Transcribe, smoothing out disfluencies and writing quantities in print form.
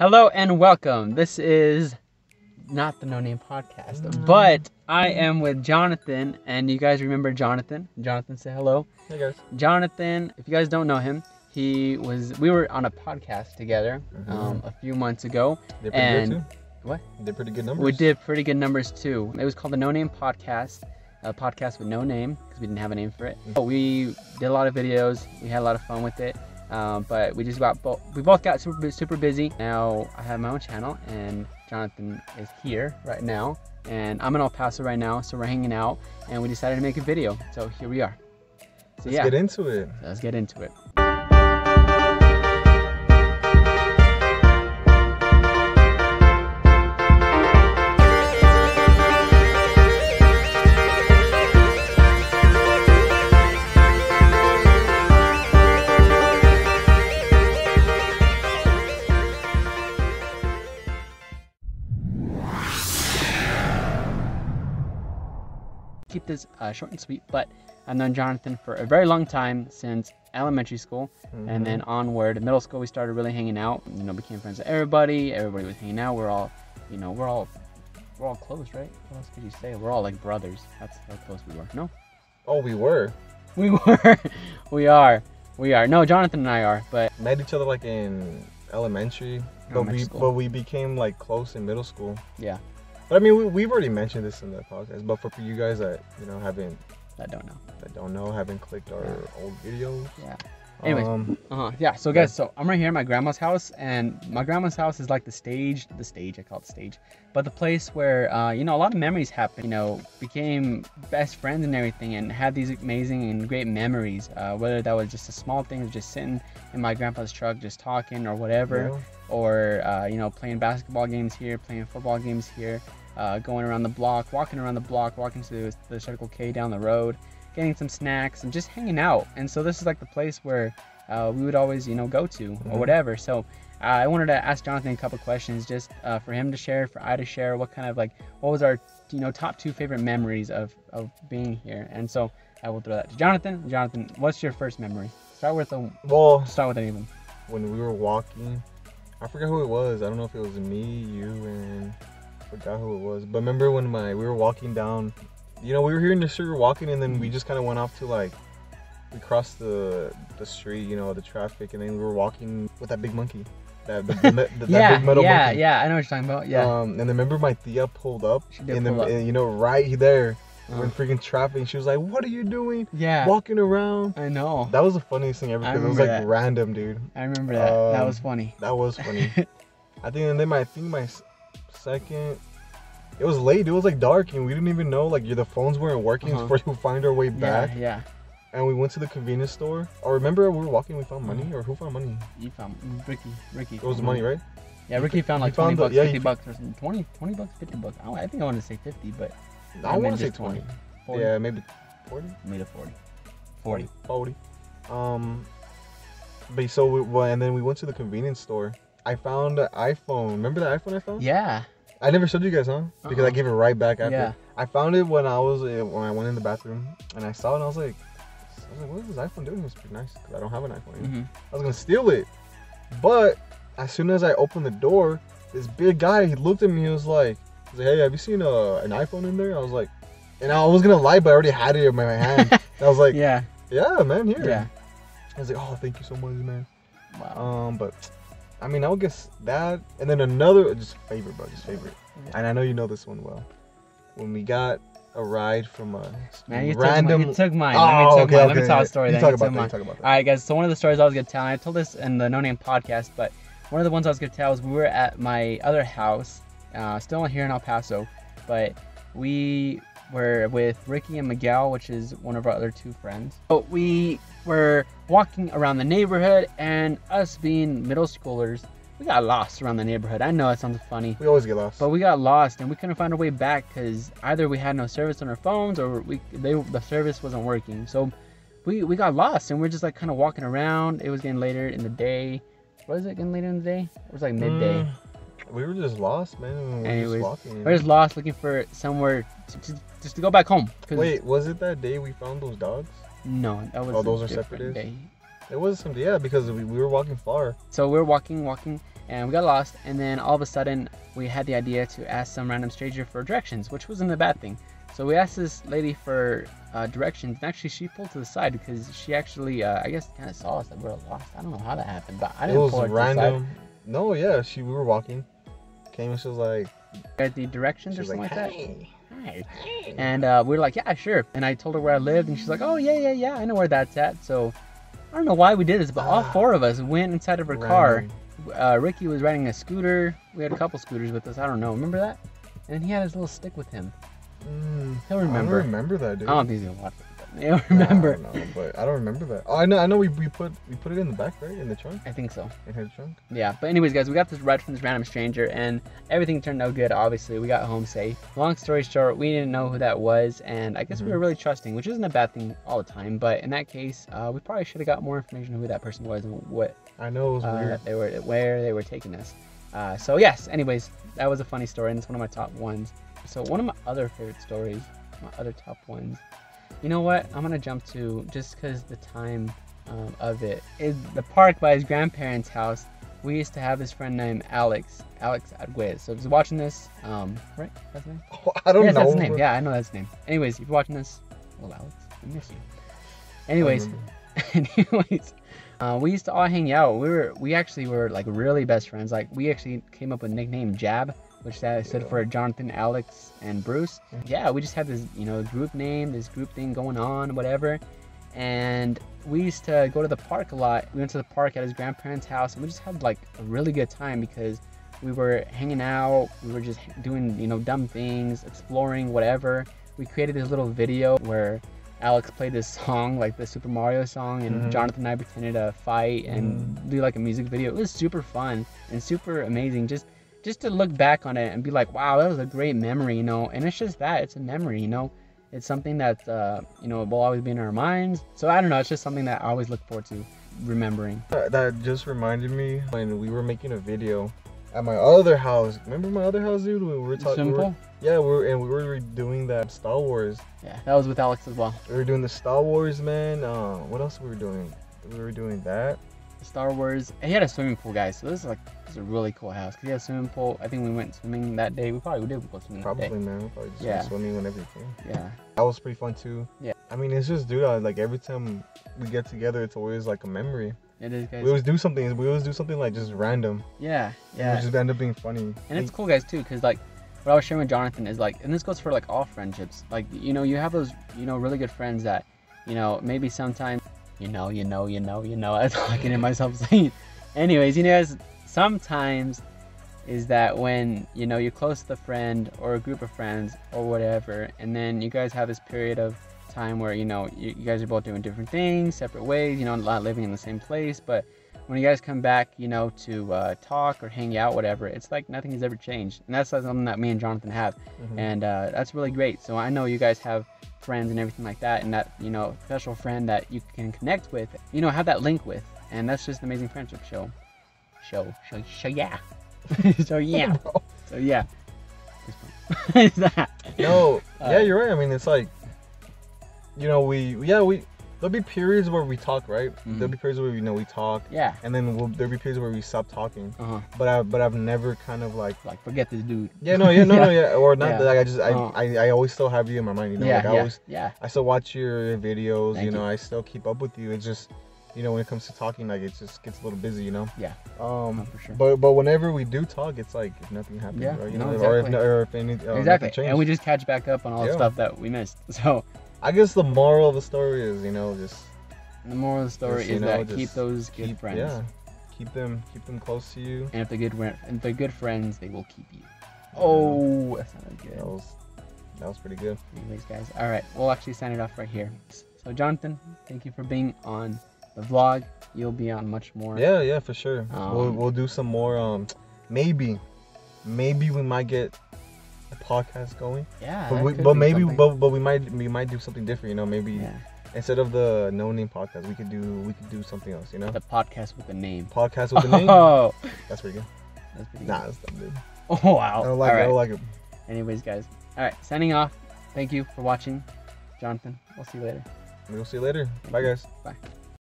Hello and welcome. This is not the No Name Podcast, but I am with Jonathan, and you guys remember Jonathan. Jonathan, say hello. Hey guys. Jonathan, if you guys don't know him, we were on a podcast together a few months ago. Did pretty good too. What? Did pretty good numbers. We did pretty good numbers too. It was called the No Name Podcast, a podcast with no name because we didn't have a name for it. But we did a lot of videos. We had a lot of fun with it. But we both got super busy. Now I have my own channel, and Jonathan is here right now, and I'm in El Paso right now, so we're hanging out, and we decided to make a video. So here we are. So let's get into it. Let's get into it. Keep this short and sweet, but I've known Jonathan for a very long time, since elementary school, and then onward. Middle school, we started really hanging out. You know, became friends with everybody. Everybody was hanging out. We're all close, right? What else could you say? We're all like brothers. That's how close we were. No? Oh, we were. We were. We are. No, Jonathan and I are, but met each other like in elementary, but we became like close in middle school. Yeah. But I mean, we've already mentioned this in the podcast, but for you guys that don't know, haven't clicked our old videos. Yeah. Anyways, yeah. So guys, so I'm right here at my grandma's house, and my grandma's house is like the stage. I call it the stage, but the place where a lot of memories happen. You know, became best friends and everything, and had these amazing and great memories. Whether that was just a small thing, just sitting in my grandpa's truck, just talking or whatever, or playing basketball games here, playing football games here. Going around the block, walking to the Circle K down the road, getting some snacks, and just hanging out. And so this is like the place where we would always, go to or whatever. So I wanted to ask Jonathan a couple questions, just for him to share, for I to share, what was our, top 2 favorite memories of being here. And so I will throw that to Jonathan. Jonathan, what's your first memory? Start with any of them. When we were walking, I forgot who it was. I don't know if it was me, you, and forgot who it was, but remember when we were walking down, we were here in the street, we were walking, and then we just kind of went off to we crossed the street, the traffic, and then we were walking with that big monkey, that big metal monkey. Yeah, I know what you're talking about. Yeah. And then remember my tia pulled up, she did pull up. And, right there, we're in freaking traffic, and she was like, "What are you doing? Yeah, walking around." I know. That was the funniest thing ever, because it was like random, dude. I remember that. That was funny. That was funny. I think my second, it was late, it was like dark, and we didn't even know, the phones weren't working before we find our way back. Yeah. And we went to the convenience store. Or remember we were walking, we found money, or who found money? You found Ricky. It was the money, right? Yeah, Ricky found like 20 bucks, 50 bucks, or something. 20 bucks, 50 bucks. I think I wanted to say 50, but I want to say 20. 40. Yeah, maybe 40. Maybe 40. 40. But so and then we went to the convenience store. I found an iPhone. Remember the iPhone I found? Yeah. I never showed you guys, huh? Because I gave it right back after. Yeah. I found it when I went in the bathroom, and I saw it, and I was like, what is this iPhone doing? It's pretty nice, because I don't have an iPhone. I was gonna steal it, but as soon as I opened the door, this big guy, he looked at me, he was like, "Hey, have you seen an iPhone in there?" I was like, and I was gonna lie, but I already had it in my hand. I was like, yeah, man, here. Yeah. I was like, "Oh, thank you so much, man." Wow. But I mean, I would guess that, and then another, just favorite. Yeah. And I know you know this one well. When we got a ride from a random... You took mine. Oh, Let me tell a story. You talk about that. All right, guys. So one of the stories I was gonna tell, and I told this in the No Name Podcast, but one of the ones I was gonna tell was we were at my other house, still here in El Paso, but we were with Ricky and Miguel, which is one of our other 2 friends. So we were walking around the neighborhood, and us being middle schoolers, we got lost around the neighborhood. I know it sounds funny. We always get lost. But we got lost, and we couldn't find our way back because either we had no service on our phones, or the service wasn't working. So we got lost, and we're just kind of walking around. It was getting later in the day. Was it getting later in the day? It was like midday. We were just lost, man. We're just lost, looking for somewhere to go back home. Wait, was it that day we found those dogs? No, that was those are separate days? It was something, yeah, because we were walking far. So we were walking, and we got lost. And then all of a sudden, we had the idea to ask some random stranger for directions, which wasn't a bad thing. So we asked this lady for directions, and actually she pulled to the side because she actually, I guess, kind of saw us that we were lost. I don't know how that happened, but I didn't pull her to the side. No, yeah, we were walking, came and she was like, at the directions or something like that. Hey. And we were like, yeah, sure. And I told her where I lived, and she's like, oh yeah, I know where that's at. So I don't know why we did this, but all four of us went inside of her car. Ricky was riding a scooter. We had a couple scooters with us. I don't know. Remember that? And he had his little stick with him. He'll remember. I don't remember that, dude. I don't think he's gonna watch it. He'll remember. Nah, I don't know, but I don't remember that. Oh, I know. We put it in the back, right? In the trunk. I think so. In his trunk. Yeah. But anyways, guys, we got this ride from this random stranger, and everything turned out good. Obviously, we got home safe. Long story short, we didn't know who that was, and I guess we were really trusting, which isn't a bad thing all the time. But in that case, we probably should have got more information on who that person was and what. I know it was weird. Where they were taking us. So yes. Anyways, that was a funny story, and it's one of my top ones. So one of my other favorite stories, my other top ones. You know what? I'm gonna jump to, just because the time of it is the park by his grandparents' house. We used to have this friend named Alex Arguez. So if he's watching this, right? That's his name? Oh, I don't know. That's his name. Yeah, I know that's his name. Anyways, if you're watching this, well, Alex, I miss you. Anyways, we used to all hang out. We actually were like really best friends. Like we actually came up with a nickname Jab, which stood for Jonathan, Alex, and Bruce. Yeah, we just had this, group name, this group thing going on, whatever. And we used to go to the park a lot. We went to the park at his grandparents' house, and we just had like a really good time because we were hanging out. We were just doing, dumb things, exploring, whatever. We created this little video where Alex played this song, like the Super Mario song, and Jonathan and I pretended to fight and do like a music video. It was super fun and super amazing. Just to look back on it and be like, wow, that was a great memory, and it's just that, it's a memory, it's something that, will always be in our minds. So I don't know, it's just something that I always look forward to remembering. That just reminded me when we were making a video at my other house. Remember my other house, dude? We were talking. We were doing that Star Wars. Yeah, that was with Alex as well. We were doing the Star Wars, man. What else were we doing? We were doing that. Star Wars. He had a swimming pool, guys. So this is a really cool house. Cause he had a swimming pool. I think we went swimming that day. We probably did go swimming. Probably, that day. Man. We probably just went swimming whenever we came. Yeah. That was pretty fun too. Yeah. I mean, it's just, dude. Like every time we get together, it's always like a memory. It is, guys. We always do something. We always do something like just random. Yeah. Yeah. We just end up being funny. And it's cool, guys, too, cause like what I was sharing with Jonathan is like, and this goes for like all friendships. Like you have those really good friends that maybe sometimes I was talking to myself saying. Anyways, guys, sometimes is that when, you're close to the friend or a group of friends or whatever, and then you guys have this period of time where, you guys are both doing different things, separate ways, not living in the same place, but when you guys come back, to talk or hang out, whatever, it's like nothing has ever changed. And that's like something that me and Jonathan have. And that's really great. So I know you guys have friends and everything like that, and that, special friend that you can connect with, have that link with. And that's just an amazing friendship. Yeah. So yeah. Is that? No, yeah, you're right. I mean, it's like, there'll be periods where we talk, right? There'll be periods where we talk. Yeah. And then there'll be periods where we stop talking. But I've never kind of like forget this dude. Yeah, or not. Like I always still have you in my mind. I still watch your videos. I still keep up with you. It's just. When it comes to talking, like it just gets a little busy, Yeah. For sure. But whenever we do talk, it's like if nothing happens, exactly. or if anything exactly, and we just catch back up on all the stuff that we missed. So I guess the moral of the story is, just the moral of the story is that keep those good friends. Yeah. Keep them close to you. And if they're good friends, they will keep you. Oh, that sounded good. That was pretty good. Anyways, guys, all right, we'll actually sign it off right here. So Jonathan, thank you for being on the vlog. You'll be on much more. Yeah, for sure. We'll do some more. Maybe we might get a podcast going. Yeah. But we might do something different. Maybe instead of the no name podcast, we could do something else. The podcast with a name. Podcast with a name. Oh, that's pretty good. That's pretty good. Nah, that's dumb, dude. Oh wow. I don't like it. Anyways, guys. All right, signing off. Thank you for watching, Jonathan. We'll see you later. We'll see you later. Bye, guys. Bye.